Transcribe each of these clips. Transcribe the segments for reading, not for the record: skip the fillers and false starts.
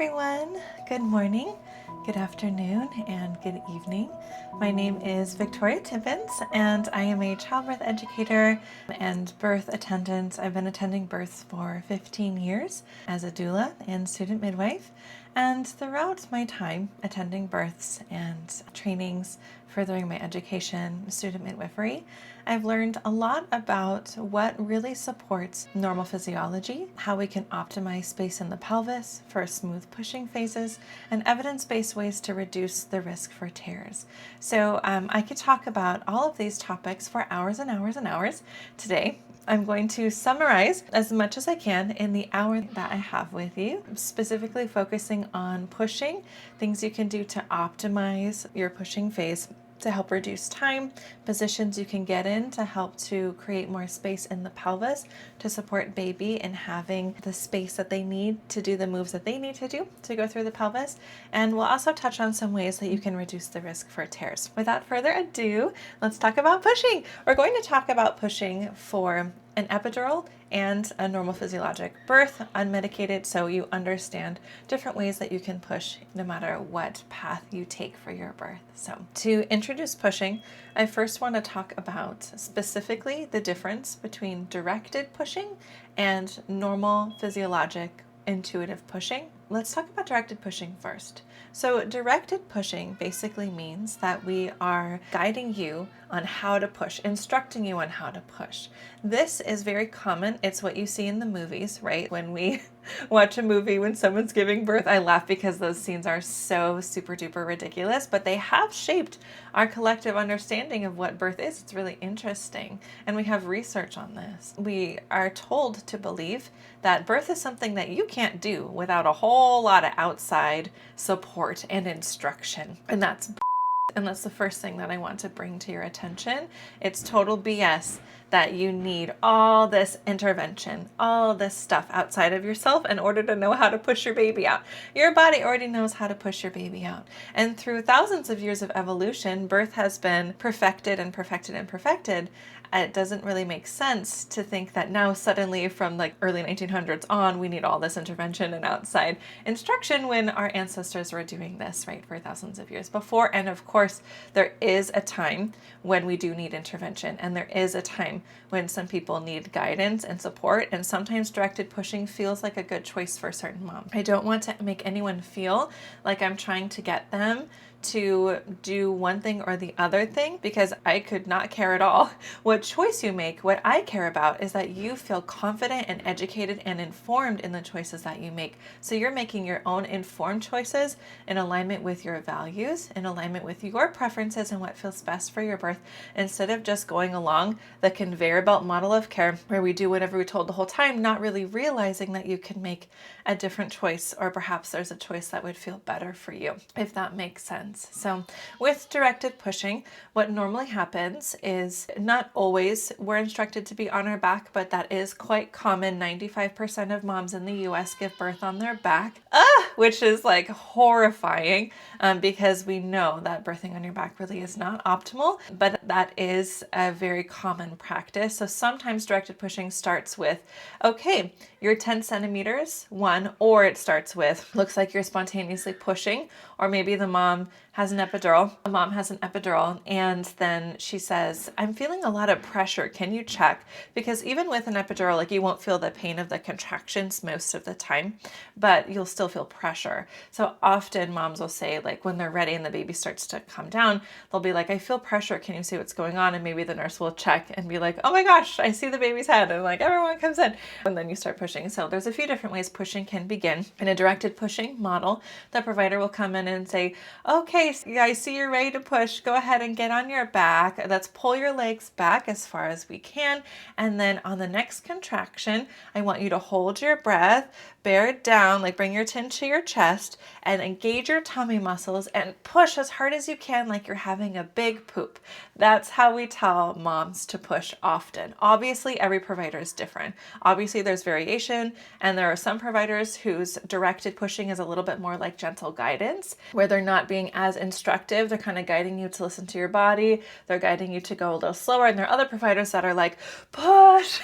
everyone. Good morning, good afternoon, and good evening. My name is Victoria Tippins, and I am a childbirth educator and birth attendant. I've been attending births for 15 years as a doula and student midwife. And throughout my time attending births and trainings, furthering my education, student midwifery, I've learned a lot about what really supports normal physiology, how we can optimize space in the pelvis for smooth pushing phases, and evidence-based ways to reduce the risk for tears. So I could talk about all of these topics for hours and hours and hours today. I'm going to summarize as much as I can in the hour that I have with you, specifically focusing on pushing, things you can do to optimize your pushing phase to help reduce time, positions you can get in to help to create more space in the pelvis to support baby in having the space that they need to do the moves that they need to do to go through the pelvis. And we'll also touch on some ways that you can reduce the risk for tears. Without further ado, let's talk about pushing. We're going to talk about pushing for an epidural and a normal physiologic birth, unmedicated, so you understand different ways that you can push no matter what path you take for your birth. So to introduce pushing, I first want to talk about specifically the difference between directed pushing and normal physiologic intuitive pushing. Let's talk about directed pushing first. So directed pushing basically means that we are guiding you on how to push, instructing you on how to push. This is very common. It's what you see in the movies, right? When we watch a movie when someone's giving birth, I laugh because those scenes are so super duper ridiculous, but they have shaped our collective understanding of what birth is. It's really interesting. And we have research on this. We are told to believe that birth is something that you can't do without a whole lot of outside support and instruction. And that's the first thing that I want to bring to your attention. It's total BS that you need all this intervention, all this stuff outside of yourself in order to know how to push your baby out. Your body already knows how to push your baby out. And through thousands of years of evolution, birth has been perfected and perfected and perfected. It doesn't really make sense to think that now suddenly from like early 1900s on, we need all this intervention and outside instruction when our ancestors were doing this, right, for thousands of years before. And of course, there is a time when we do need intervention, and there is a time when some people need guidance and support, and sometimes directed pushing feels like a good choice for certain moms. I don't want to make anyone feel like I'm trying to get them to do one thing or the other thing, because I could not care at all what choice you make. What I care about is that you feel confident and educated and informed in the choices that you make. So you're making your own informed choices in alignment with your values, in alignment with your preferences and what feels best for your birth, instead of just going along the conveyor belt model of care where we do whatever we're told the whole time, not really realizing that you can make a different choice, or perhaps there's a choice that would feel better for you, if that makes sense. So with directed pushing, what normally happens is, not always we're instructed to be on our back, but that is quite common. 95% of moms in the US give birth on their back, which is like horrifying, because we know that birthing on your back really is not optimal, but that is a very common practice. So sometimes directed pushing starts with, okay, you're 10 centimeters, or it starts with, looks like you're spontaneously pushing, or maybe the mom has an epidural. A mom has an epidural, and then she says, I'm feeling a lot of pressure. Can you check? Because even with an epidural, like, you won't feel the pain of the contractions most of the time, but you'll still feel pressure. So often moms will say, like, when they're ready and the baby starts to come down, they'll be like, I feel pressure. Can you see what's going on? And maybe the nurse will check and be like, oh my gosh, I see the baby's head. And like, everyone comes in. And then you start pushing. So there's a few different ways pushing can begin. In a directed pushing model, the provider will come in and say, okay, I see you're ready to push. Go ahead and get on your back. Let's pull your legs back as far as we can. And then on the next contraction, I want you to hold your breath, bear it down, like bring your chin to your chest, and engage your tummy muscles and push as hard as you can, like you're having a big poop. That's how we tell moms to push often. Obviously, every provider is different. Obviously, there's variation, and there are some providers whose directed pushing is a little bit more like gentle guidance, where they're not being as instructive. They're kind of guiding you to listen to your body. They're guiding you to go a little slower. And there are other providers that are like, push,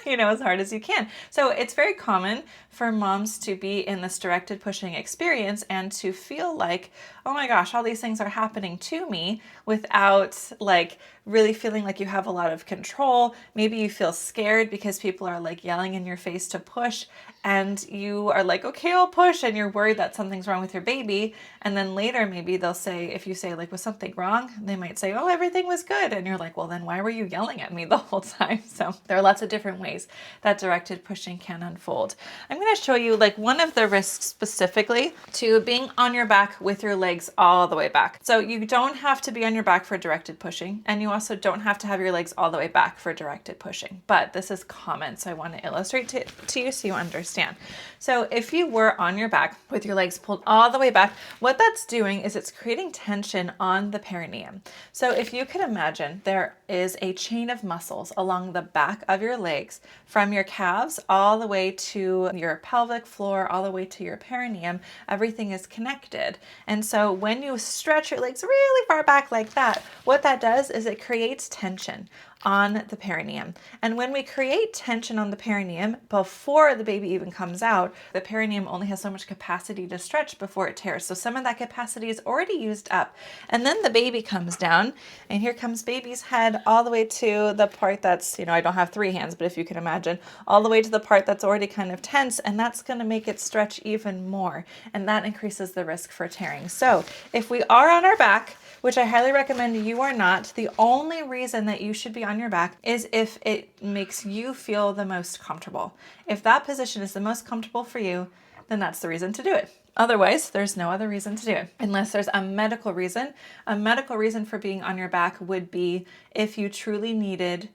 as hard as you can. So it's very common for moms to be in this directed pushing experience and to feel like, oh my gosh, all these things are happening to me without like really feeling like you have a lot of control. Maybe you feel scared because people are like yelling in your face to push, and you are like, okay, I'll push, and you're worried that something's wrong with your baby. And then later, maybe they'll say, if you say like, was something wrong? They might say, oh, everything was good. And you're like, well, then why were you yelling at me the whole time? So there are lots of different ways that directed pushing can unfold. I'm going to show you like one of the risks specifically to being on your back with your legs all the way back. So you don't have to be on your back for directed pushing, and you also don't have to have your legs all the way back for directed pushing, but this is common. So I want to illustrate to you so you understand. So if you were on your back with your legs pulled all the way back, what that's doing is it's creating tension on the perineum. So if you could imagine, there is a chain of muscles along the back of your legs from your calves all the way to your pelvic floor, all the way to your perineum. Everything is connected. And so when you stretch your legs really far back like that, what that does is it creates tension on the perineum. And when we create tension on the perineum before the baby even comes out, the perineum only has so much capacity to stretch before it tears. So some of that capacity is already used up. And then the baby comes down, and here comes baby's head all the way to the part that's, I don't have 3 hands, but if you can imagine, all the way to the part that's already kind of tense, and that's going to make it stretch even more. And that increases the risk for tearing. So if we are on our back, which I highly recommend you are not, the only reason that you should be on your back is if it makes you feel the most comfortable. If that position is the most comfortable for you, then that's the reason to do it. Otherwise, there's no other reason to do it, unless there's a medical reason. A medical reason for being on your back would be if you truly needed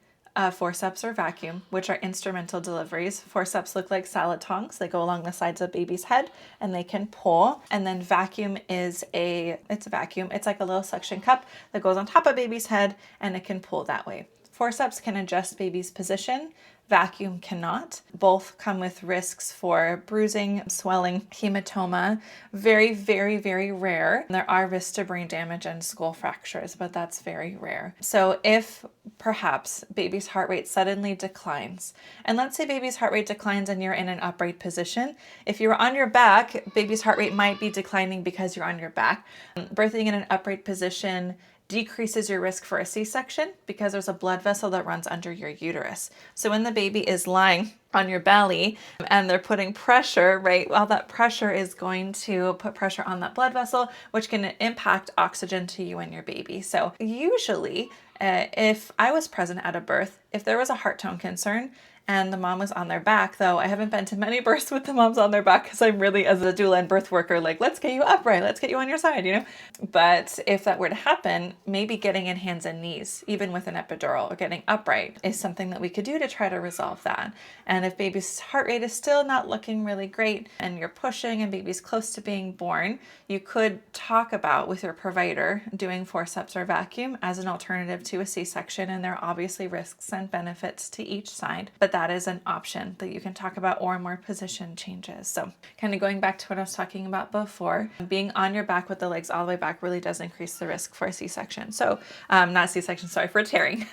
forceps or vacuum, which are instrumental deliveries. Forceps look like salad tongs. They go along the sides of baby's head and they can pull. And then vacuum it's a vacuum. It's like a little suction cup that goes on top of baby's head and it can pull that way. Forceps can adjust baby's position. Vacuum cannot. Both come with risks for bruising, swelling, hematoma. Very, very, very rare. There are risks to brain damage and skull fractures, but that's very rare. So if perhaps baby's heart rate suddenly declines, and let's say baby's heart rate declines and you're in an upright position, if you're on your back, baby's heart rate might be declining because you're on your back. Birthing in an upright position decreases your risk for a C-section because there's a blood vessel that runs under your uterus. So when the baby is lying on your belly and they're putting pressure, right, well, that pressure is going to put pressure on that blood vessel, which can impact oxygen to you and your baby. So usually, if I was present at a birth, if there was a heart tone concern, and the mom was on their back, though I haven't been to many births with the moms on their back because I'm really, as a doula and birth worker, like, let's get you upright, let's get you on your side, But if that were to happen, maybe getting in hands and knees, even with an epidural or getting upright, is something that we could do to try to resolve that. And if baby's heart rate is still not looking really great and you're pushing and baby's close to being born, you could talk about with your provider doing forceps or vacuum as an alternative to a C-section. And there are obviously risks and benefits to each side, but that is an option that you can talk about, or more position changes. So kind of going back to what I was talking about before, being on your back with the legs all the way back really does increase the risk for a C-section. So not C-section, sorry, for tearing.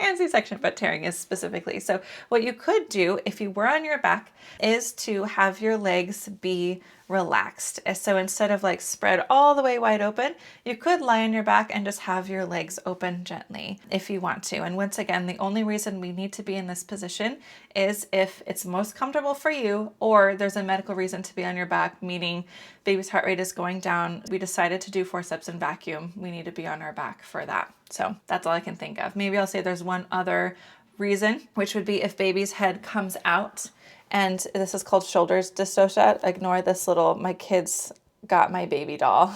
And C-section, but tearing is specifically. So what you could do if you were on your back is to have your legs be relaxed. So instead of like spread all the way wide open, you could lie on your back and just have your legs open gently if you want to. And once again, the only reason we need to be in this position is if it's most comfortable for you, or there's a medical reason to be on your back, meaning baby's heart rate is going down. We decided to do forceps and vacuum. We need to be on our back for that. So that's all I can think of. Maybe I'll say there's one other reason, which would be if baby's head comes out, and this is called shoulders dystocia. Ignore this little, my kids got my baby doll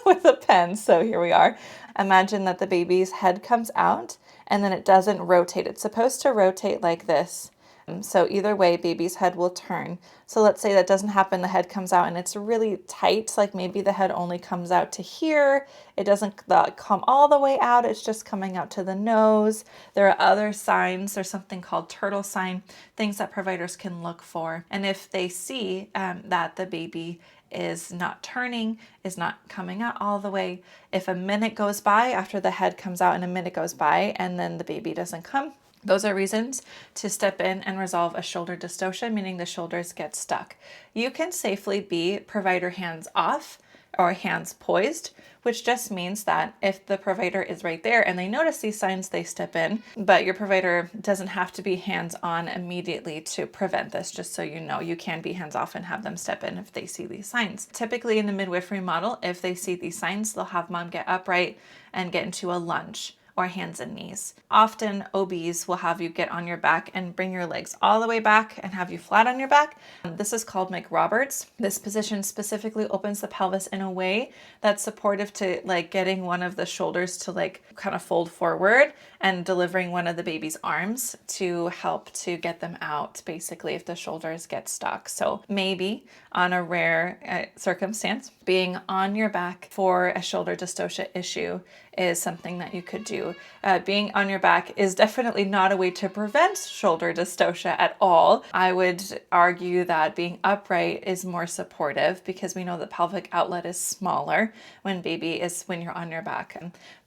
with a pen. So here we are. Imagine that the baby's head comes out and then it doesn't rotate. It's supposed to rotate like this. So either way, baby's head will turn. So let's say that doesn't happen, the head comes out and it's really tight, like maybe the head only comes out to here. It doesn't come all the way out, it's just coming out to the nose. There are other signs, there's something called turtle sign, things that providers can look for. And if they see that the baby is not turning, is not coming out all the way, if a minute goes by after the head comes out and a minute goes by and then the baby doesn't come, Those are reasons to step in and resolve a shoulder dystocia, meaning the shoulders get stuck. You can safely be provider hands off or hands poised, which just means that if the provider is right there and they notice these signs, they step in, but your provider doesn't have to be hands on immediately to prevent this. Just so you know, you can be hands off and have them step in if they see these signs. Typically in the midwifery model, if they see these signs, they'll have mom get upright and get into a lunge or hands and knees. Often OBs will have you get on your back and bring your legs all the way back and have you flat on your back. This is called McRoberts. This position specifically opens the pelvis in a way that's supportive to like getting one of the shoulders to like kind of fold forward and delivering one of the baby's arms to help to get them out, basically, if the shoulders get stuck. So maybe on a rare circumstance, being on your back for a shoulder dystocia issue is something that you could do. Being on your back is definitely not a way to prevent shoulder dystocia at all. I would argue that being upright is more supportive because we know the pelvic outlet is smaller when you're on your back.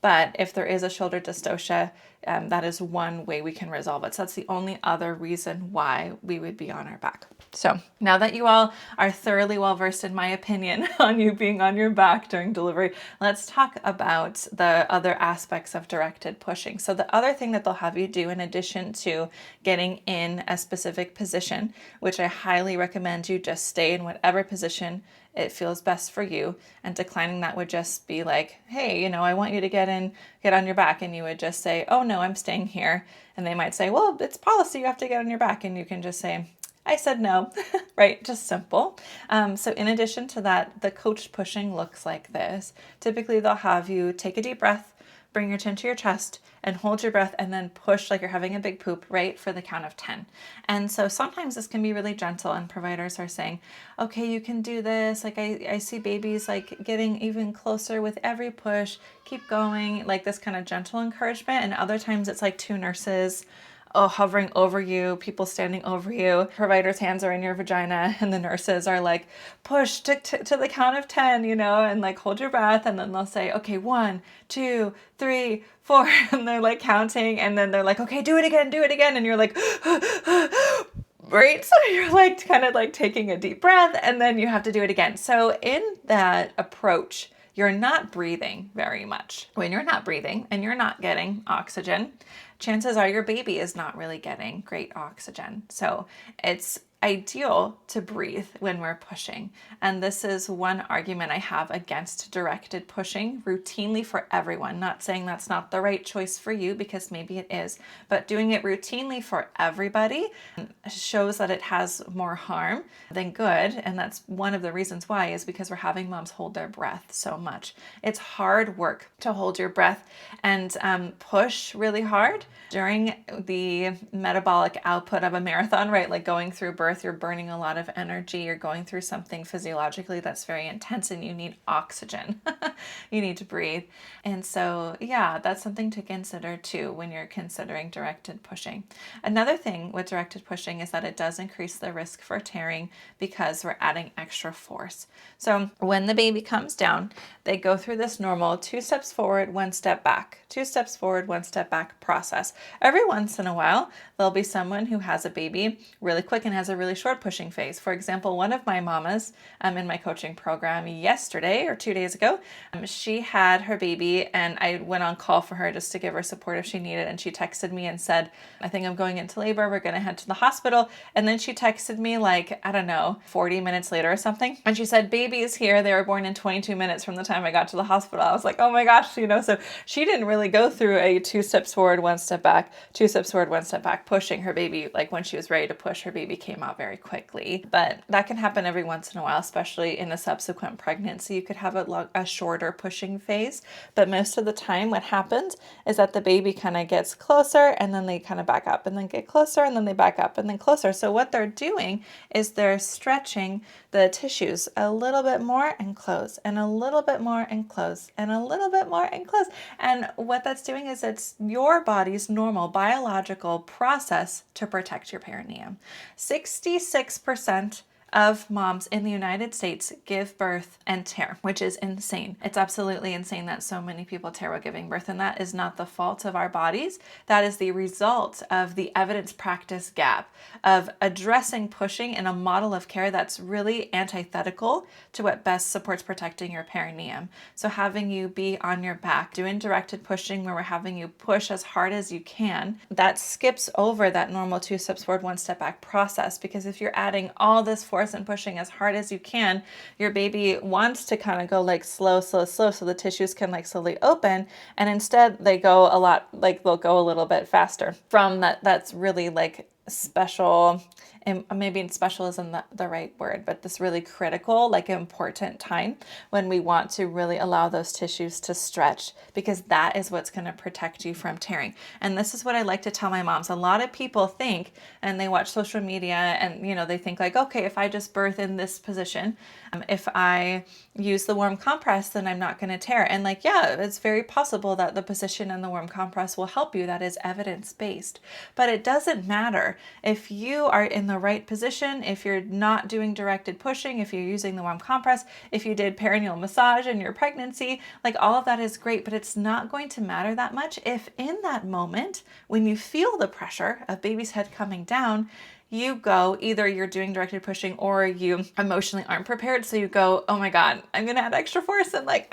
But if there is a shoulder dystocia, that is one way we can resolve it. So that's the only other reason why we would be on our back. So now that you all are thoroughly well versed in my opinion on you being on your back during delivery, let's talk about the other aspects of directed pushing. So the other thing that they'll have you do in addition to getting in a specific position, which I highly recommend you just stay in whatever position it feels best for you, and declining that would just be like, hey, I want you to get on your back, and you would just say, oh no, I'm staying here. And they might say, well, it's policy, you have to get on your back, and you can just say, I said no, right? Just simple. So in addition to that, the coached pushing looks like this. Typically they'll have you take a deep breath, bring your chin to your chest and hold your breath and then push like you're having a big poop, right, for the count of 10. And so sometimes this can be really gentle and providers are saying, okay, you can do this. Like I see babies like getting even closer with every push, keep going, like this kind of gentle encouragement. And other times it's like two nurses hovering over you, people standing over you, providers' hands are in your vagina, and the nurses are like, push to the count of 10, and like hold your breath, and then they'll say, okay, 1, 2, 3, 4, and they're like counting, and then they're like, okay, do it again, and you're like, right? So you're like kind of like taking a deep breath, and then you have to do it again. So in that approach, you're not breathing very much. When you're not breathing and you're not getting oxygen, chances are your baby is not really getting great oxygen. So it's ideal to breathe when we're pushing. And this is one argument I have against directed pushing routinely for everyone. Not saying that's not the right choice for you, because maybe it is, but doing it routinely for everybody shows that it has more harm than good. And that's one of the reasons why, is because we're having moms hold their breath so much. It's hard work to hold your breath and push really hard during the metabolic output of a marathon, right? Like going through birth, you're burning a lot of energy. You're going through something physiologically that's very intense and you need oxygen. You need to breathe. And so, yeah, that's something to consider too when you're considering directed pushing. Another thing with directed pushing is that it does increase the risk for tearing because we're adding extra force. So when the baby comes down, they go through this normal 2 steps forward, 1 step back, 2 steps forward, 1 step back process. Every once in a while, there'll be someone who has a baby really quick and has a really short pushing phase. For example, one of my mamas in my coaching program yesterday or 2 days ago, she had her baby and I went on call for her just to give her support if she needed. And she texted me and said, I think I'm going into labor. We're going to head to the hospital. And then she texted me like, I don't know, 40 minutes later or something. And she said, baby is here. They were born in 22 minutes from the time I got to the hospital. I was like, oh my gosh, so she didn't really go through a 2 steps forward, 1 step back, 2 steps forward, 1 step back, pushing her baby. Like when she was ready to push, her baby came out very quickly. But that can happen every once in a while, especially in a subsequent pregnancy. You could have a shorter pushing phase, but most of the time what happens is that the baby kind of gets closer and then they kind of back up and then get closer and then they back up and then closer. So what they're doing is they're stretching the tissues a little bit more and close and a little bit more and close and a little bit more and close. And what that's doing is it's your body's normal biological process to protect your perineum. 66% of moms in the United States give birth and tear, which is insane. It's absolutely insane that so many people tear while giving birth, and that is not the fault of our bodies. That is the result of the evidence practice gap of addressing pushing in a model of care that's really antithetical to what best supports protecting your perineum. So having you be on your back, doing directed pushing where we're having you push as hard as you can, that skips over that normal 2 steps forward, 1 step back process. Because if you're adding all this force and pushing as hard as you can, your baby wants to kind of go like slow, so the tissues can like slowly open, and instead they go a lot, like they'll go a little bit faster from that. That's really like special, and maybe special isn't the right word, but this really critical, like important time when we want to really allow those tissues to stretch, because that is what's going to protect you from tearing. And this is what I like to tell my moms. A lot of people think, and they watch social media and, you know, they think like, okay, if I just birth in this position, if I use the warm compress, then I'm not going to tear. And like, yeah, it's very possible that the position in the warm compress will help you. That is evidence-based. But it doesn't matter if you are in the right position, if you're not doing directed pushing, if you're using the warm compress, if you did perineal massage in your pregnancy, like all of that is great, but it's not going to matter that much if in that moment, when you feel the pressure of baby's head coming down, you go, either you're doing directed pushing or you emotionally aren't prepared. So you go, oh my God, I'm going to add extra force and like,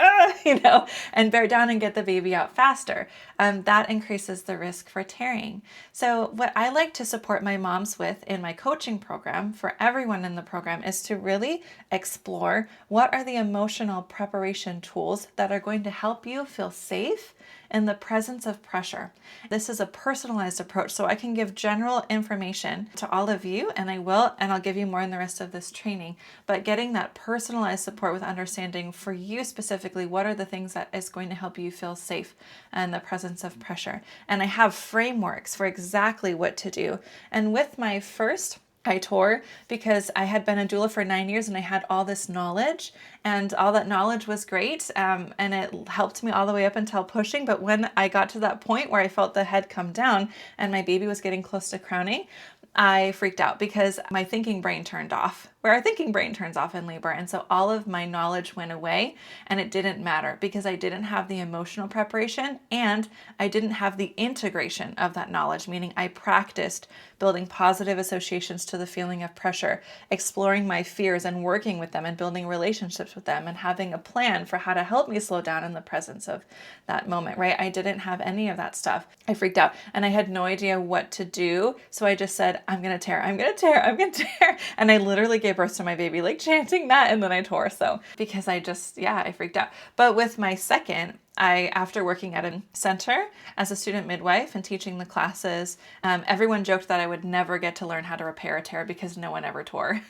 and bear down and get the baby out faster. That increases the risk for tearing. So what I like to support my moms with in my coaching program for everyone in the program is to really explore what are the emotional preparation tools that are going to help you feel safe in the presence of pressure. This is a personalized approach, so I can give general information to all of you, and I'll give you more in the rest of this training, but getting that personalized support with understanding for you specifically, what are the things that is going to help you feel safe in the presence of pressure. And I have frameworks for exactly what to do. And with my first, I tore because I had been a doula for 9 years and I had all this knowledge, and all that knowledge was great, and it helped me all the way up until pushing. But when I got to that point where I felt the head come down and my baby was getting close to crowning, I freaked out because my thinking brain turned off, where our thinking brain turns off in labor. And so all of my knowledge went away, and it didn't matter because I didn't have the emotional preparation and I didn't have the integration of that knowledge, meaning I practiced building positive associations to the feeling of pressure, exploring my fears and working with them and building relationships with them and having a plan for how to help me slow down in the presence of that moment, right? I didn't have any of that stuff. I freaked out and I had no idea what to do. So I just said, I'm going to tear, I'm going to tear, I'm going to tear. And I literally gave birth to my baby, like chanting that. And then I tore. So because I freaked out. But with my second, after working at a center as a student midwife and teaching the classes, everyone joked that I would never get to learn how to repair a tear because no one ever tore.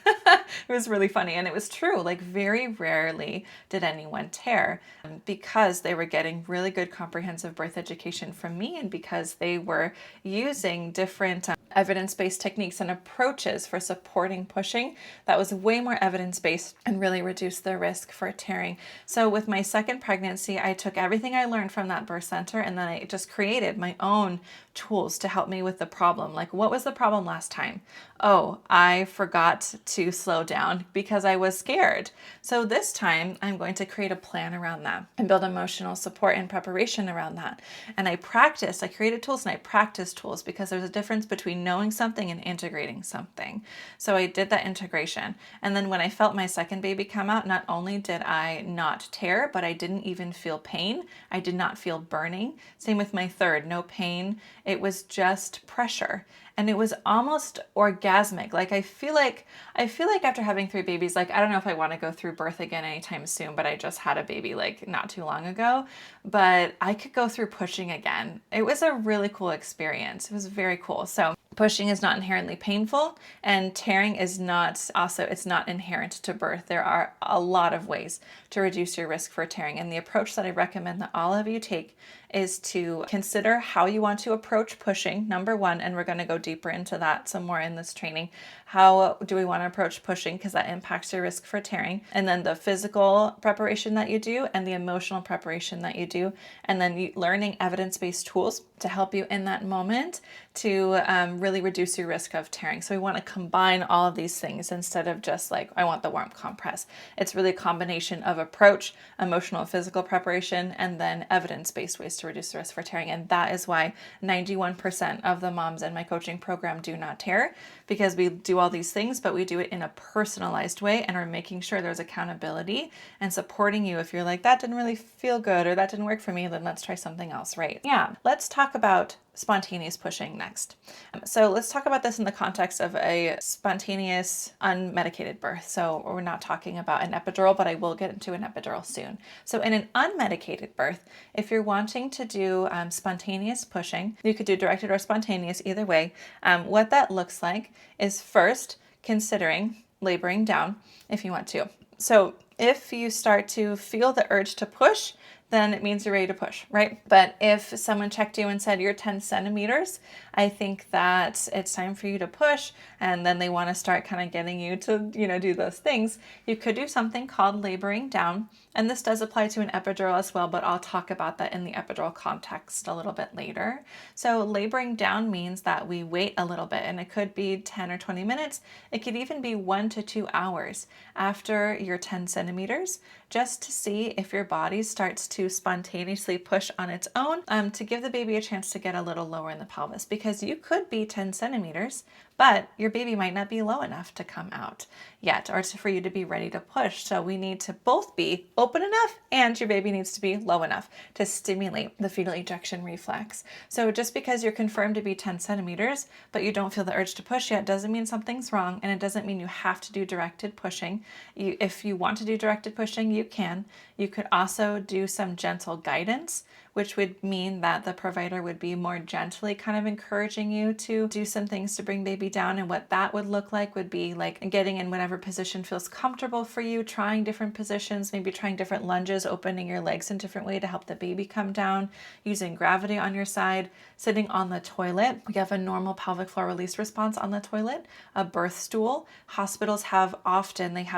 It was really funny. And it was true. Like very rarely did anyone tear because they were getting really good comprehensive birth education from me, and because they were using different evidence-based techniques and approaches for supporting pushing that was way more evidence-based and really reduced the risk for tearing. So with my second pregnancy, I took everything I learned from that birth center and then I just created my own tools to help me with the problem. Like, what was the problem last time? Oh, I forgot to slow down because I was scared. So this time I'm going to create a plan around that and build emotional support and preparation around that. And I created tools and I practiced tools because there's a difference between knowing something and integrating something. So I did that integration. And then when I felt my second baby come out, not only did I not tear, but I didn't even feel pain. I did not feel burning. Same with my third, no pain. It was just pressure. And it was almost orgasmic. Like I feel like after having 3 babies, like I don't know if I want to go through birth again anytime soon, but I just had a baby like not too long ago, but I could go through pushing again. It was a really cool experience. It was very cool. So pushing is not inherently painful, and tearing is not it's not inherent to birth. There are a lot of ways to reduce your risk for tearing. And the approach that I recommend that all of you take is to consider how you want to approach pushing, number one, and we're going to go deeper into that some more in this training. How do we want to approach pushing, because that impacts your risk for tearing, and then the physical preparation that you do and the emotional preparation that you do, and then learning evidence-based tools to help you in that moment to really reduce your risk of tearing. So we want to combine all of these things instead of just like, I want the warm compress. It's really a combination of approach, emotional and physical preparation, and then evidence-based ways to reduce the risk for tearing. And that is why 91% of the moms in my coaching program do not tear, because we do all these things, but we do it in a personalized way, and we're making sure there's accountability and supporting you. If you're like, that didn't really feel good, or that didn't work for me, then let's try something else, right? Yeah, let's talk about spontaneous pushing next. So let's talk about this in the context of a spontaneous unmedicated birth. So we're not talking about an epidural, but I will get into an epidural soon. So in an unmedicated birth, if you're wanting to do spontaneous pushing, you could do directed or spontaneous, either way. What that looks like is first considering laboring down if you want to. So if you start to feel the urge to push, then it means you're ready to push, right? But if someone checked you and said you're 10 centimeters, I think that it's time for you to push, and then they want to start kind of getting you to, do those things. You could do something called laboring down, and this does apply to an epidural as well, but I'll talk about that in the epidural context a little bit later. So laboring down means that we wait a little bit, and it could be 10 or 20 minutes. It could even be 1 to 2 hours after you're 10 centimeters, just to see if your body starts to spontaneously push on its own, to give the baby a chance to get a little lower in the pelvis, because you could be 10 centimeters, but your baby might not be low enough to come out yet, or for you to be ready to push. So we need to both be open enough, and your baby needs to be low enough to stimulate the fetal ejection reflex. So just because you're confirmed to be 10 centimeters, but you don't feel the urge to push yet, doesn't mean something's wrong, and it doesn't mean you have to do directed pushing. If you want to do directed pushing, you can. You could also do some gentle guidance, which would mean that the provider would be more gently kind of encouraging you to do some things to bring baby down. And what that would look like would be like getting in whatever position feels comfortable for you, trying different positions, maybe trying different lunges, opening your legs in a different way to help the baby come down, using gravity on your side, sitting on the toilet. We have a normal pelvic floor release response on the toilet, a birth stool. Hospitals have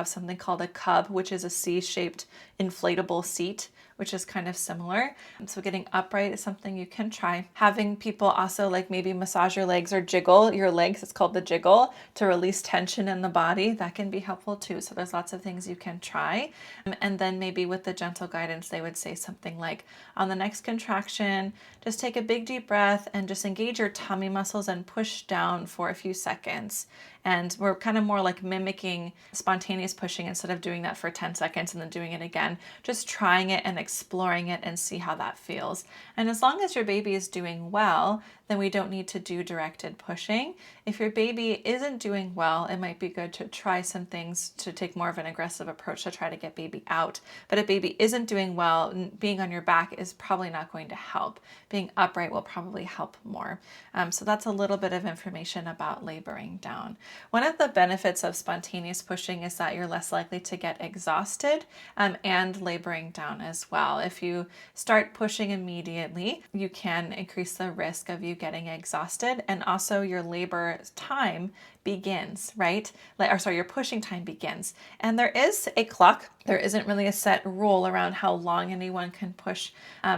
something called a cub, which is a C-shaped inflatable seat, which is kind of similar. So getting upright is something you can try. Having people also like maybe massage your legs or jiggle your legs, it's called the jiggle, to release tension in the body. That can be helpful too. So there's lots of things you can try. And then maybe with the gentle guidance, they would say something like, on the next contraction, just take a big deep breath and just engage your tummy muscles and push down for a few seconds. And we're kind of more like mimicking spontaneous pushing instead of doing that for 10 seconds and then doing it again. Just trying it and exploring it and see how that feels. And as long as your baby is doing well, then we don't need to do directed pushing. If your baby isn't doing well, it might be good to try some things to take more of an aggressive approach to try to get baby out. But if baby isn't doing well, being on your back is probably not going to help. Being upright will probably help more. So that's a little bit of information about laboring down. One of the benefits of spontaneous pushing is that you're less likely to get exhausted, and laboring down as well. If you start pushing immediately, you can increase the risk of you getting exhausted, and also your labor time begins, right? Your pushing time begins. And there is a clock. There isn't really a set rule around how long anyone can push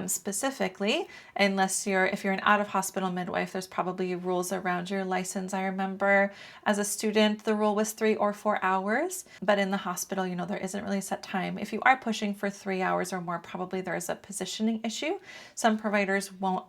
specifically, unless if you're an out-of-hospital midwife, there's probably rules around your license. I remember as a student, the rule was 3 or 4 hours, but in the hospital, there isn't really a set time. If you are pushing for 3 hours or more, probably there's a positioning issue. Some providers won't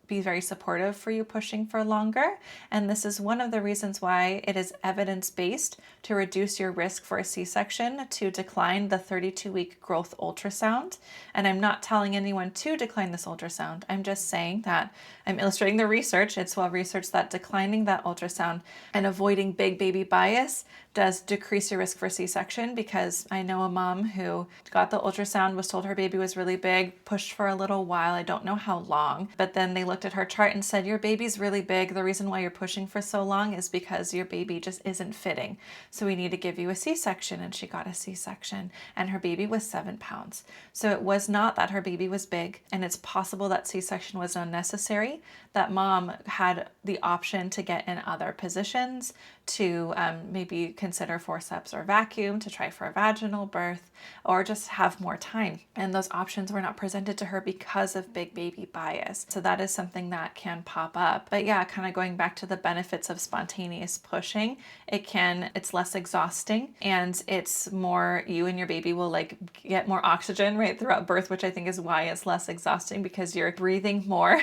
be very supportive for you pushing for longer. And this is one of the reasons why it is evidence-based to reduce your risk for a C-section to decline the 32-week growth ultrasound. And I'm not telling anyone to decline this ultrasound. I'm just saying that I'm illustrating the research. It's well researched that declining that ultrasound and avoiding big baby bias does decrease your risk for C-section, because I know a mom who got the ultrasound, was told her baby was really big, pushed for a little while, I don't know how long, but then they looked at her chart and said, your baby's really big. The reason why you're pushing for so long is because your baby just isn't fitting. So we need to give you a C-section. And she got a C-section, and her baby was 7 pounds. So it was not that her baby was big, and it's possible that C-section was unnecessary. That mom had the option to get in other positions, to maybe consider forceps or vacuum, to try for a vaginal birth, or just have more time. And those options were not presented to her because of big baby bias. So that is something that can pop up. But yeah, kind of going back to the benefits of spontaneous pushing, it's less exhausting, and it's more, you and your baby will like get more oxygen right throughout birth, which I think is why it's less exhausting, because you're breathing more.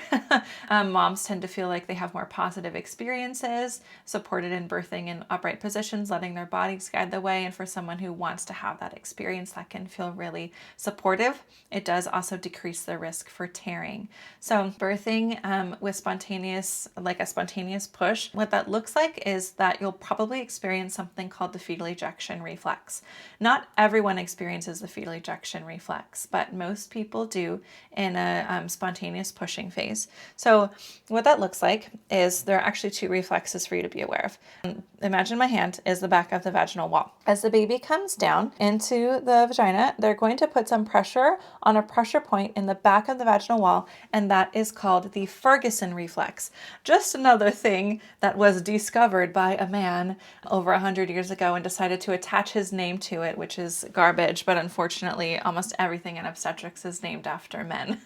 Moms tend to feel like they have more positive experiences, supported in birthing in upright positions, letting their bodies guide the way. And for someone who wants to have that experience, that can feel really supportive. It does also decrease the risk for tearing. So birthing with a spontaneous push, what that looks like is that you'll probably experience something called the fetal ejection reflex. Not everyone experiences the fetal ejection reflex, but most people do in a spontaneous pushing phase. So what that looks like is there are actually 2 reflexes for you to be aware of. Imagine my hand is the back of the vaginal wall. As the baby comes down into the vagina, they're going to put some pressure on a pressure point in the back of the vaginal wall, and that is called the Ferguson reflex. Just another thing that was discovered by a man over 100 years ago and decided to attach his name to it, which is garbage, but unfortunately almost everything in obstetrics is named after men.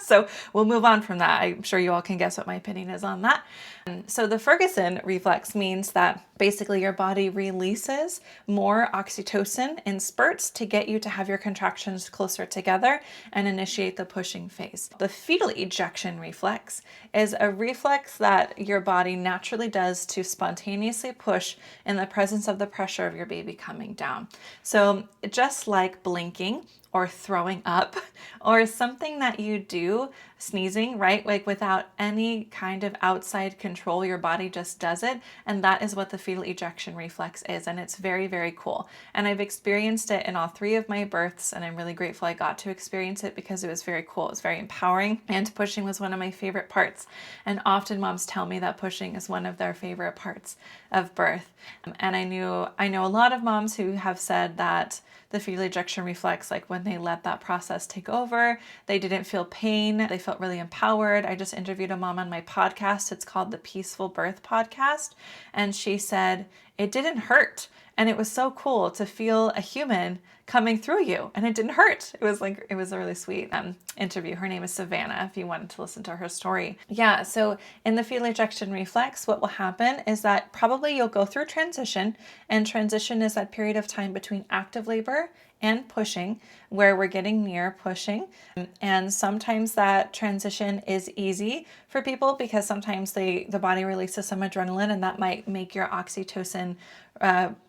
So we'll move on from that. I'm sure you all can guess what my opinion is on that. So the Ferguson reflex means that basically your body releases more oxytocin in spurts to get you to have your contractions closer together and initiate the pushing phase. The fetal ejection reflex is a reflex that your body naturally does to spontaneously push in the presence of the pressure of your baby coming down. So just like blinking or throwing up or something that you do, sneezing, right? Like without any kind of outside control, your body just does it. And that is what the fetal ejection reflex is. And it's very, very cool. And I've experienced it in all 3 of my births. And I'm really grateful I got to experience it because it was very cool. It was very empowering. And pushing was one of my favorite parts. And often moms tell me that pushing is one of their favorite parts of birth. And I know a lot of moms who have said that the fetal ejection reflex, like when they let that process take over, they didn't feel pain. They felt really empowered. I just interviewed a mom on my podcast. It's called the Peaceful Birth Podcast. And she said it didn't hurt. And it was so cool to feel a human coming through you, and it didn't hurt. It was a really sweet interview. Her name is Savannah, if you wanted to listen to her story. Yeah, so in the fetal ejection reflex, what will happen is that probably you'll go through transition, and transition is that period of time between active labor and pushing, where we're getting near pushing. And sometimes that transition is easy for people because sometimes the body releases some adrenaline, and that might make your oxytocin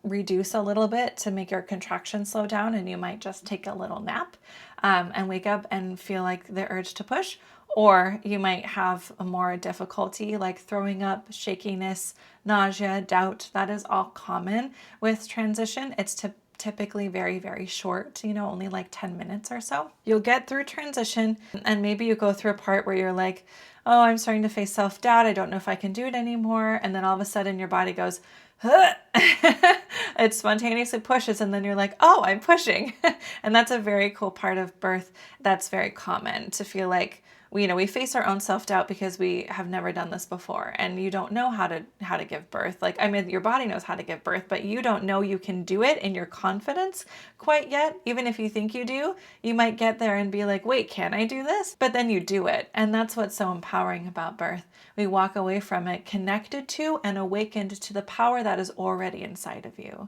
reduce a little bit to make your contractions slow down, and you might just take a little nap and wake up and feel like the urge to push. Or you might have a more difficulty like throwing up, shakiness, nausea, doubt. That is all common with transition. It's typically very, very short, only like 10 minutes or so. You'll get through transition, and maybe you go through a part where you're like, oh, I'm starting to face self-doubt. I don't know if I can do it anymore. And then all of a sudden your body goes, huh. It spontaneously pushes, and then you're like, oh, I'm pushing. And that's a very cool part of birth. That's very common to feel like, we face our own self-doubt because we have never done this before, and you don't know how to give birth. Your body knows how to give birth, but you don't know you can do it in your confidence quite yet. Even if you think you do, you might get there and be like, wait, can I do this? But then you do it. And that's what's so empowering about birth. We walk away from it connected to and awakened to the power that is already inside of you.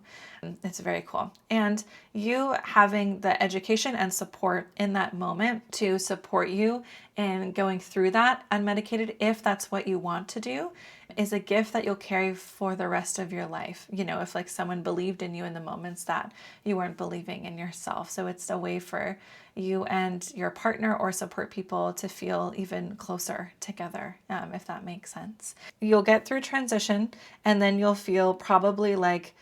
It's very cool. And you having the education and support in that moment to support you in going through that unmedicated, if that's what you want to do, is a gift that you'll carry for the rest of your life. If like someone believed in you in the moments that you weren't believing in yourself. So it's a way for you and your partner or support people to feel even closer together, if that makes sense. You'll get through transition, and then you'll feel probably like,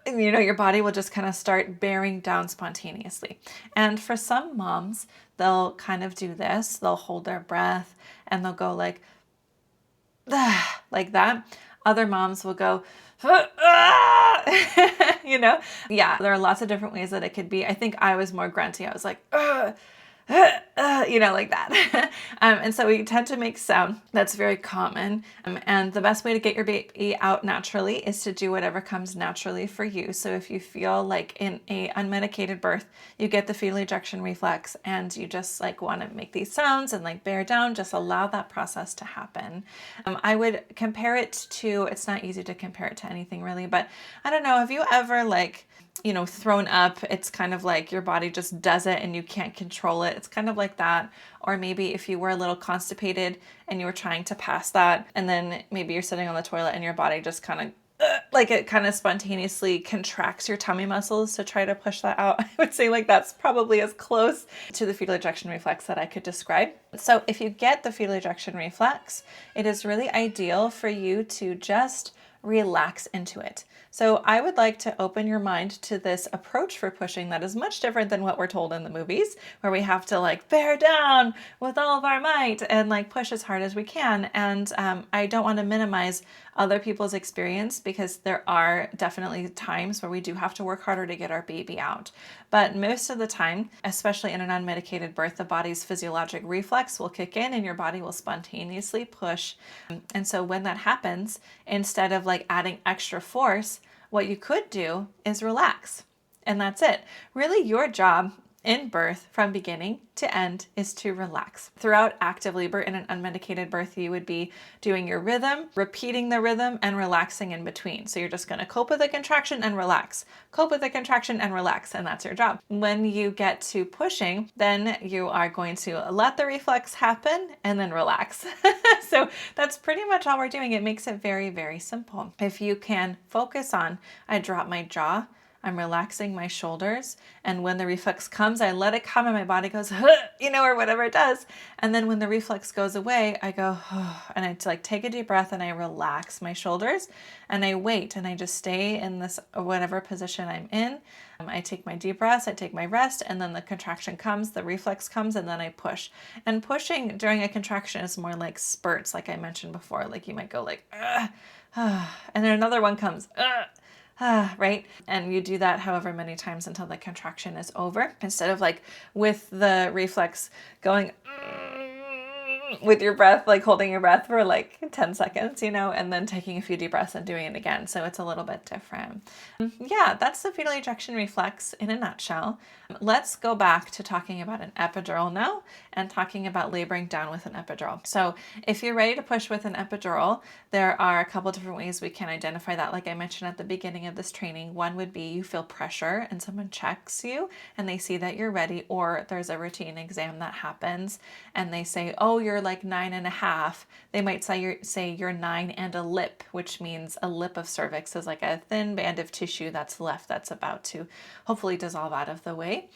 your body will just kind of start bearing down spontaneously. And for some moms, they'll kind of do this. They'll hold their breath and they'll go like, like that. Other moms will go, you know? Yeah, there are lots of different ways that it could be. I think I was more grunty. I was like, you know, like that. And so we tend to make sound. That's very common. And the best way to get your baby out naturally is to do whatever comes naturally for you. So if you feel like in a unmedicated birth, you get the fetal ejection reflex and you just like want to make these sounds and like bear down, just allow that process to happen. I would compare it to, it's not easy to compare it to anything really, but I don't know, have you ever like, you know, thrown up? It's kind of like your body just does it and you can't control it. It's kind of like that. Or maybe if you were a little constipated and you were trying to pass that, and then maybe you're sitting on the toilet and your body just kind of like it kind of spontaneously contracts your tummy muscles to try to push that out. I would say like that's probably as close to the fetal ejection reflex that I could describe. So if you get the fetal ejection reflex, it is really ideal for you to just relax into it. So I would like to open your mind to this approach for pushing that is much different than what we're told in the movies, where we have to like bear down with all of our might and like push as hard as we can. And I don't want to minimize other people's experience, because there are definitely times where we do have to work harder to get our baby out. But most of the time, especially in an unmedicated birth, the body's physiologic reflex will kick in and your body will spontaneously push. And so when that happens, instead of like adding extra force, what you could do is relax. And that's it. Really, your job in birth from beginning to end is to relax. Throughout active labor in an unmedicated birth, you would be doing your rhythm, repeating the rhythm, and relaxing in between. So you're just going to cope with the contraction and relax, cope with the contraction and relax, and that's your job. When you get to pushing, then you are going to let the reflex happen and then relax. So that's pretty much all we're doing. It makes it very, very simple. If you can focus on, I drop my jaw, I'm relaxing my shoulders, and when the reflex comes, I let it come and my body goes, you know, or whatever it does. And then when the reflex goes away, I go, and I like take a deep breath and I relax my shoulders and I wait and I just stay in this whatever position I'm in. I take my deep breaths, I take my rest, and then the contraction comes, the reflex comes, and then I push. And pushing during a contraction is more like spurts, like I mentioned before. Like you might go like, and then another one comes, right? And you do that however many times until the contraction is over, instead of like with the reflex going with your breath, like holding your breath for like 10 seconds, you know, and then taking a few deep breaths and doing it again. So it's a little bit different. Yeah, that's the fetal ejection reflex in a nutshell. Let's go back to talking about an epidural now and talking about laboring down with an epidural. So if you're ready to push with an epidural, there are a couple different ways we can identify that. Like I mentioned at the beginning of this training, one would be you feel pressure and someone checks you and they see that you're ready, or there's a routine exam that happens and they say, oh, you're like 9.5. They might say you're 9 and a lip, which means a lip of cervix is like a thin band of tissue that's left that's about to hopefully dissolve out of the way.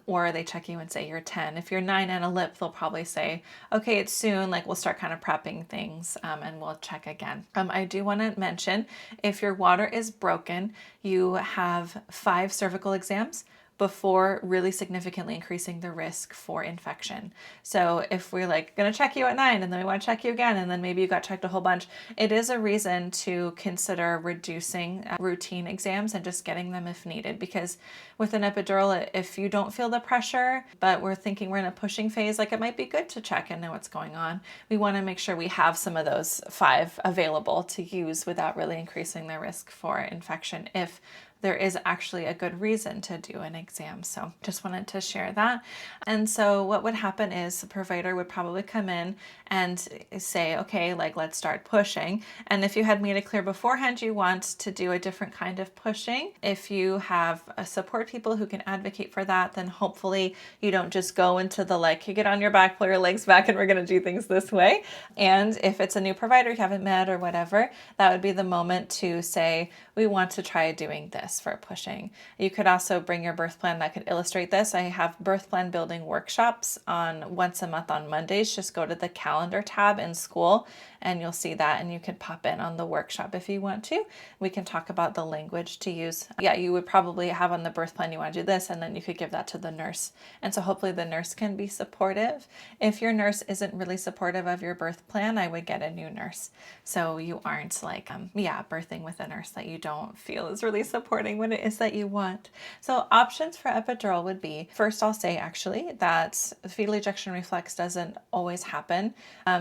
Or they check you and say you're 10. If you're 9 and a lip, they'll probably say, okay, it's soon, like we'll start kind of prepping things and we'll check again. I do want to mention, if your water is broken, you have 5 cervical exams before really significantly increasing the risk for infection. So if we're like going to check you at 9 and then we want to check you again and then maybe you got checked a whole bunch, it is a reason to consider reducing routine exams and just getting them if needed. Because with an epidural, if you don't feel the pressure, but we're thinking we're in a pushing phase, like it might be good to check and know what's going on. We want to make sure we have some of those 5 available to use without really increasing the risk for infection if there is actually a good reason to do an exam. So just wanted to share that. And so what would happen is the provider would probably come in and say, okay, like let's start pushing. And if you had made it clear beforehand you want to do a different kind of pushing, if you have support people who can advocate for that, then hopefully you don't just go into the like, you get on your back, pull your legs back, and we're going to do things this way. And if it's a new provider you haven't met or whatever, that would be the moment to say, we want to try doing this. this for pushing. You could also bring your birth plan that could illustrate this. I have birth plan building workshops on once a month on Mondays. Just go to the calendar tab in school and you'll see that, and you can pop in on the workshop if you want to. We can talk about the language to use. Yeah, you would probably have on the birth plan you want to do this, and then you could give that to the nurse. And so hopefully the nurse can be supportive. If your nurse isn't really supportive of your birth plan, I would get a new nurse. So you aren't like, birthing with a nurse that you don't feel is really supporting what it is that you want. So options for epidural would be, first I'll say actually that fetal ejection reflex doesn't always happen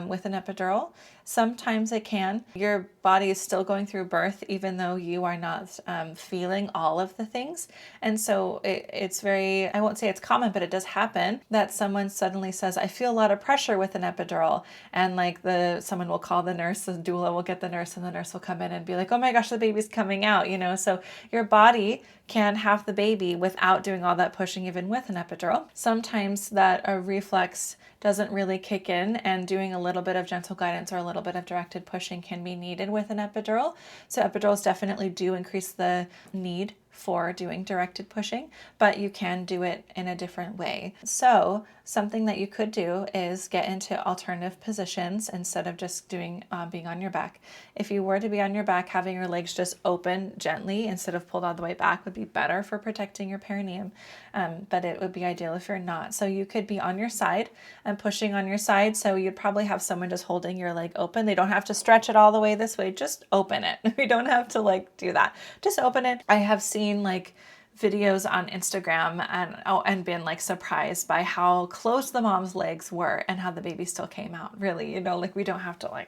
with an epidural. Sometimes it can. Your body is still going through birth, even though you are not feeling all of the things. And so it's very, I won't say it's common, but it does happen that someone suddenly says, I feel a lot of pressure with an epidural. And like someone will call the nurse, the doula will get the nurse, and the nurse will come in and be like, oh my gosh, the baby's coming out, So your body can have the baby without doing all that pushing, even with an epidural. Sometimes that a reflex doesn't really kick in, and doing a little bit of gentle guidance or a little bit of directed pushing can be needed with an epidural. So epidurals definitely do increase the need for doing directed pushing, but you can do it in a different way. So something that you could do is get into alternative positions instead of just doing being on your back. If you were to be on your back, having your legs just open gently instead of pulled all the way back would be better for protecting your perineum, but it would be ideal if you're not. So you could be on your side and pushing on your side. So you'd probably have someone just holding your leg open. They don't have to stretch it all the way this way, just open it. We don't have to do that. Just open it. I have seen videos on Instagram and been surprised by how close the mom's legs were and how the baby still came out. Really, we don't have to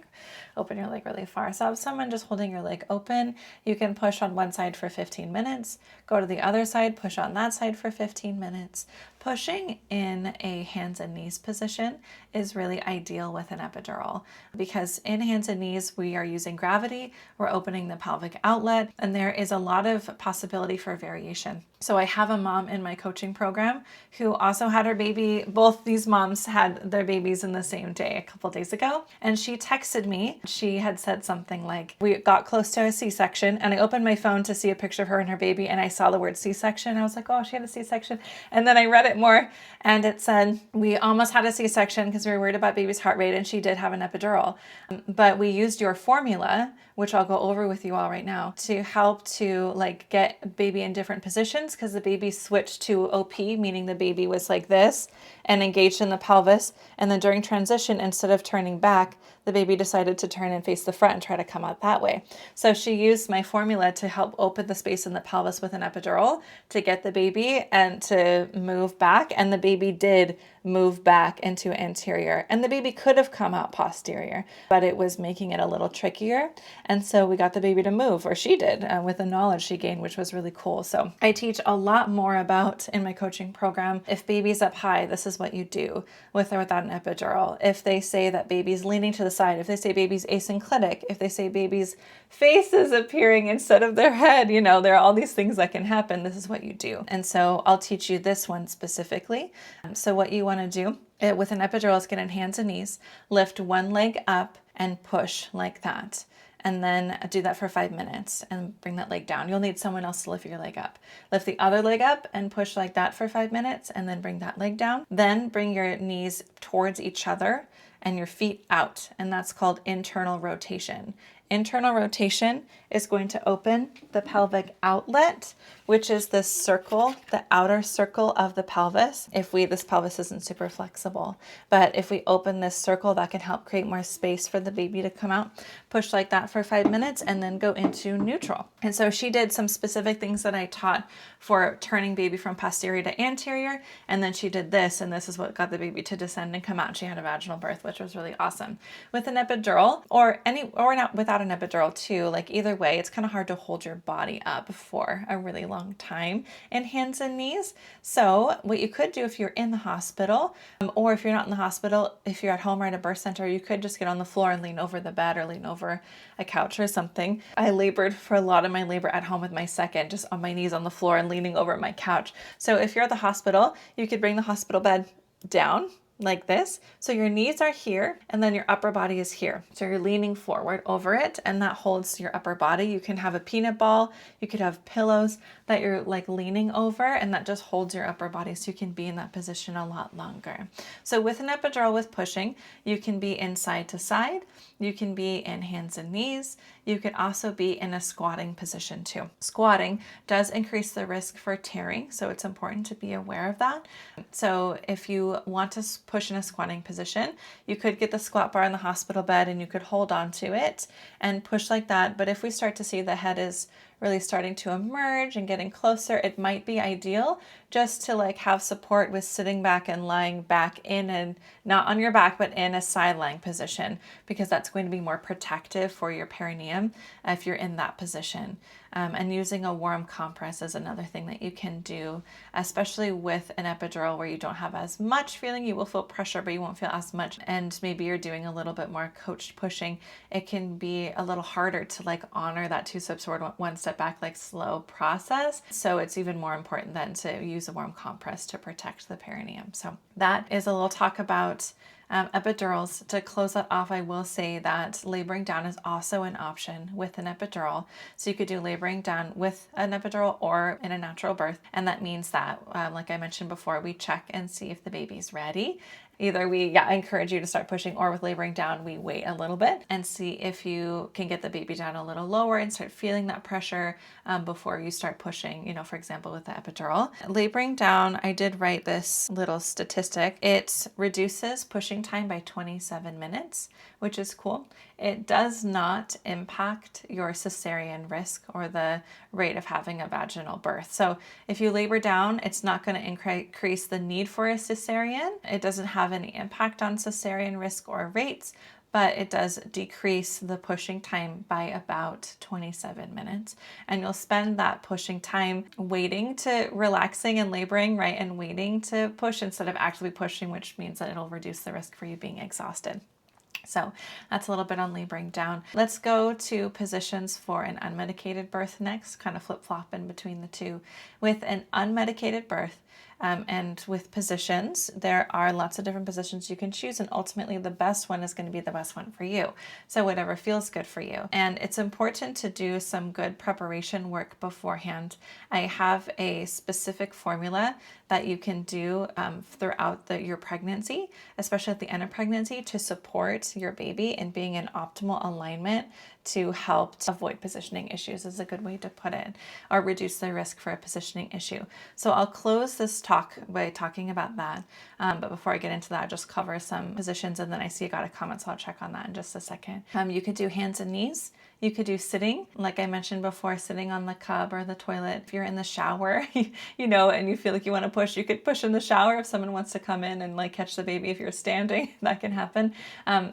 open your leg really far. So have someone just holding your leg open. You can push on one side for 15 minutes, go to the other side, push on that side for 15 minutes. Pushing in a hands and knees position is really ideal with an epidural because in hands and knees, we are using gravity, we're opening the pelvic outlet, and there is a lot of possibility for variation. So I have a mom in my coaching program who also had her baby. Both these moms had their babies in the same day a couple days ago. And she texted me. She had said something like, we got close to a C-section, and I opened my phone to see a picture of her and her baby, and I saw the word C-section. I was like, oh, she had a C-section. And then I read it more, and it said, we almost had a C-section because we were worried about baby's heart rate, and she did have an epidural. But we used your formula, which I'll go over with you all right now, to help to get baby in different positions, because the baby switched to OP, meaning the baby was like this and engaged in the pelvis. And then during transition, instead of turning back, the baby decided to turn and face the front and try to come out that way. So she used my formula to help open the space in the pelvis with an epidural to get the baby and to move back. And the baby did move back into anterior. And the baby could have come out posterior, but it was making it a little trickier. And so we got the baby to move, or she did, with the knowledge she gained, which was really cool. So I teach a lot more about in my coaching program. If baby's up high, this is what you do with or without an epidural. If they say that baby's leaning to the side, if they say baby's asynclitic, if they say baby's face is appearing instead of their head, there are all these things that can happen. This is what you do. And so I'll teach you this one specifically. So what you want to do with an epidural is get in hands and knees, lift one leg up and push like that. And then do that for 5 minutes and bring that leg down. You'll need someone else to lift your leg up. Lift the other leg up and push like that for 5 minutes and then bring that leg down. Then bring your knees towards each other and your feet out. And that's called internal rotation. Internal rotation is going to open the pelvic outlet, which is this circle, the outer circle of the pelvis. This pelvis isn't super flexible, but if we open this circle, that can help create more space for the baby to come out. Push like that for 5 minutes and then go into neutral. And so she did some specific things that I taught for turning baby from posterior to anterior. And then she did this, and this is what got the baby to descend and come out. She had a vaginal birth, which was really awesome. With an epidural or not without an epidural too, either way, it's kind of hard to hold your body up for a really long time in hands and knees. So what you could do if you're in the hospital, or if you're not in the hospital, if you're at home or at a birth center, you could just get on the floor and lean over the bed or lean over a couch or something. I labored for a lot of my labor at home with my second, just on my knees on the floor and leaning over my couch. So if you're at the hospital, you could bring the hospital bed down like this. So your knees are here and then your upper body is here. So you're leaning forward over it and that holds your upper body. You can have a peanut ball, you could have pillows that you're like leaning over and that just holds your upper body so you can be in that position a lot longer. So with an epidural with pushing, you can be in side to side, you can be in hands and knees, you could also be in a squatting position too. Squatting does increase the risk for tearing, so it's important to be aware of that. So if you want to push in a squatting position, you could get the squat bar in the hospital bed and you could hold on to it and push like that. But if we start to see the head is really starting to emerge and getting closer, it might be ideal just to like have support with sitting back and lying back in, and not on your back, but in a side lying position, because that's going to be more protective for your perineum if you're in that position. And using a warm compress is another thing that you can do, especially with an epidural where you don't have as much feeling. You will feel pressure, but you won't feel as much. And maybe you're doing a little bit more coached pushing. It can be a little harder to like honor that 2 steps forward, 1 step back, like slow process. So it's even more important then to use a warm compress to protect the perineum. So that is a little talk about epidurals. To close that off, I will say that laboring down is also an option with an epidural. So you could do laboring down with an epidural or in a natural birth. And that means that, like I mentioned before, we check and see if the baby's ready. Either we encourage you to start pushing, or with laboring down, we wait a little bit and see if you can get the baby down a little lower and start feeling that pressure before you start pushing, you know, for example, with the epidural. Laboring down, I did write this little statistic. It reduces pushing time by 27 minutes, which is cool. It does not impact your cesarean risk or the rate of having a vaginal birth. So if you labor down, it's not going to increase the need for a cesarean. It doesn't have any impact on cesarean risk or rates, but it does decrease the pushing time by about 27 minutes. And you'll spend that pushing time waiting to relaxing and laboring, right? And waiting to push instead of actively pushing, which means that it'll reduce the risk for you being exhausted. So that's a little bit on laboring down. Let's go to positions for an unmedicated birth next, kind of flip-flop in between the two. With an unmedicated birth, and with positions, there are lots of different positions you can choose, and ultimately the best one is going to be the best one for you. So whatever feels good for you. And it's important to do some good preparation work beforehand. I have a specific formula that you can do throughout your pregnancy, especially at the end of pregnancy, to support your baby in being in optimal alignment to help to avoid positioning issues, is a good way to put it, or reduce the risk for a positioning issue. So I'll close this talk by talking about that. But before I get into that, I'll just cover some positions, and then I see you got a comment, so I'll check on that in just a second. You could do hands and knees. You could do sitting, like I mentioned before, sitting on the cub or the toilet. If you're in the shower, you know, and you feel like you want to push, you could push in the shower if someone wants to come in and like catch the baby. If you're standing, that can happen.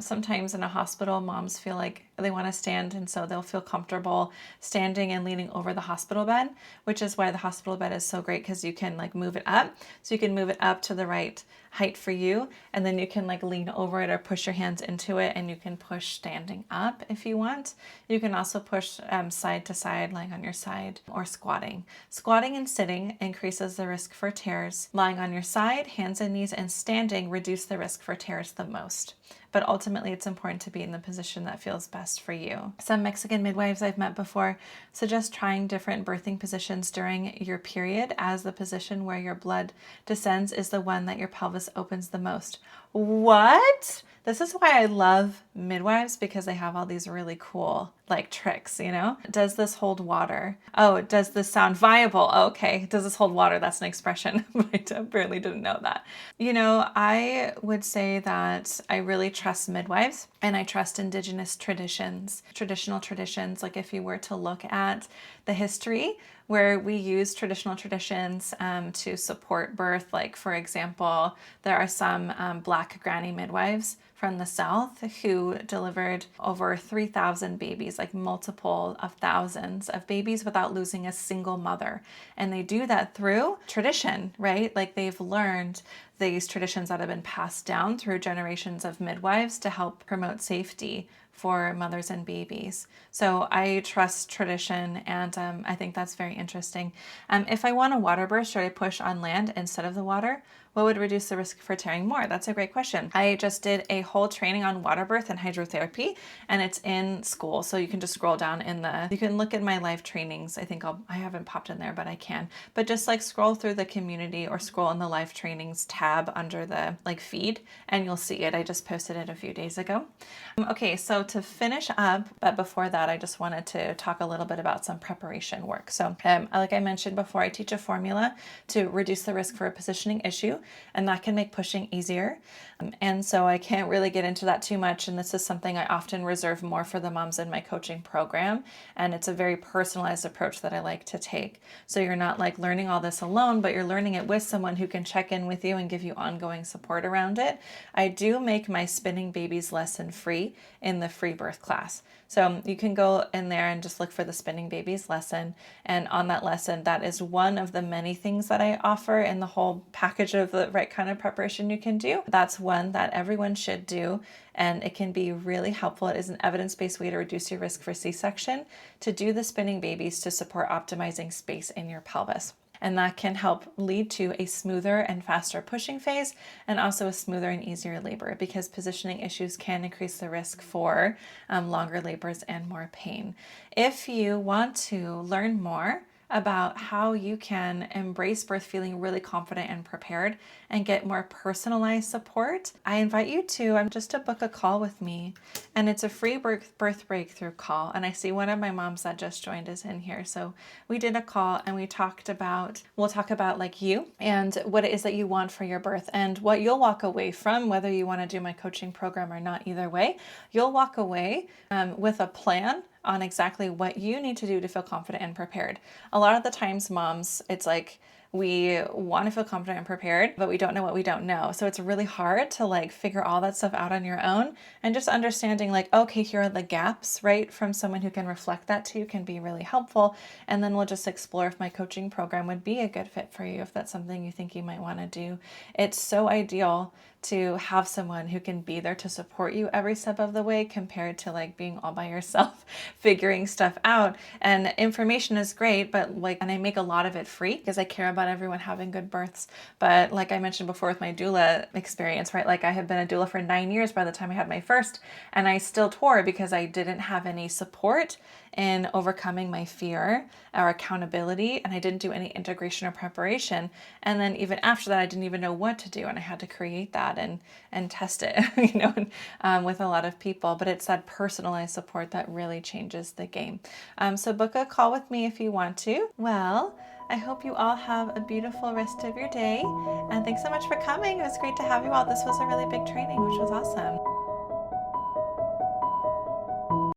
Sometimes in a hospital, moms feel like they want to stand, and so they'll feel comfortable standing and leaning over the hospital bed, which is why the hospital bed is so great, because you can like move it up. So you can move it up to the right height for you, and then you can like lean over it or push your hands into it, and you can push standing up if you want. You can also push side to side, lying on your side, or squatting. Squatting and sitting increases the risk for tears. Lying on your side, hands and knees, and standing reduce the risk for tears the most. But ultimately, it's important to be in the position that feels best for you. Some Mexican midwives I've met before suggest trying different birthing positions during your period, as the position where your blood descends is the one that your pelvis opens the most. What? This is why I love midwives, because they have all these really cool like tricks, you know? Does this hold water? Oh, does this sound viable? Okay. Does this hold water? That's an expression. I apparently didn't know that. You know, I would say that I really trust midwives, and I trust indigenous traditions, traditional traditions. Like if you were to look at the history where we use traditional traditions to support birth, like for example, there are some Black granny midwives from the South who delivered over 3,000 babies, like multiple of thousands of babies without losing a single mother. And they do that through tradition, right? Like they've learned these traditions that have been passed down through generations of midwives to help promote safety for mothers and babies. So I trust tradition, and I think that's very interesting. If I want a water birth, should I push on land instead of the water? What would reduce the risk for tearing more? That's a great question. I just did a whole training on water birth and hydrotherapy, and it's in school. So you can just scroll down you can look at my live trainings. I haven't popped in there, but I can. But just like scroll through the community or scroll in the live trainings tab under the like feed, and you'll see it. I just posted it a few days ago. Okay, so to finish up, but before that, I just wanted to talk a little bit about some preparation work. So like I mentioned before, I teach a formula to reduce the risk for a positioning issue, and that can make pushing easier. And so I can't really get into that too much. And this is something I often reserve more for the moms in my coaching program. And it's a very personalized approach that I like to take. So you're not like learning all this alone, but you're learning it with someone who can check in with you and give you ongoing support around it. I do make my spinning babies lesson free in the free birth class. So you can go in there and just look for the spinning babies lesson. And on that lesson, that is one of the many things that I offer in the whole package of the right kind of preparation you can do. That's one that everyone should do. And it can be really helpful. It is an evidence-based way to reduce your risk for C-section, to do the spinning babies to support optimizing space in your pelvis. And that can help lead to a smoother and faster pushing phase, and also a smoother and easier labor, because positioning issues can increase the risk for longer labors and more pain. If you want to learn more about how you can embrace birth feeling really confident and prepared and get more personalized support, I invite you to just to book a call with me. And it's a free birth breakthrough call. And I see one of my moms that just joined is in here. So we did a call and we'll talk about like you and what it is that you want for your birth and what you'll walk away from, whether you want to do my coaching program or not. Either way, you'll walk away with a plan on exactly what you need to do to feel confident and prepared. A lot of the times, moms, it's like we want to feel confident and prepared, but we don't know what we don't know. So it's really hard to like figure all that stuff out on your own, and just understanding like, okay, here are the gaps, right? From someone who can reflect that to you can be really helpful. And then we'll just explore if my coaching program would be a good fit for you, if that's something you think you might want to do. It's so ideal to have someone who can be there to support you every step of the way, compared to like being all by yourself figuring stuff out. And information is great, but and I make a lot of it free because I care about everyone having good births. But like I mentioned before with my doula experience, right? Like I had been a doula for 9 years by the time I had my first, and I still tore because I didn't have any support in overcoming my fear or accountability, and I didn't do any integration or preparation. And then even after that, I didn't even know what to do, and I had to create that and test it, with a lot of people. But it's that personalized support that really changes the game. So book a call with me if you want to. Well, I hope you all have a beautiful rest of your day, and thanks so much for coming. It was great to have you all. This was a really big training, which was awesome.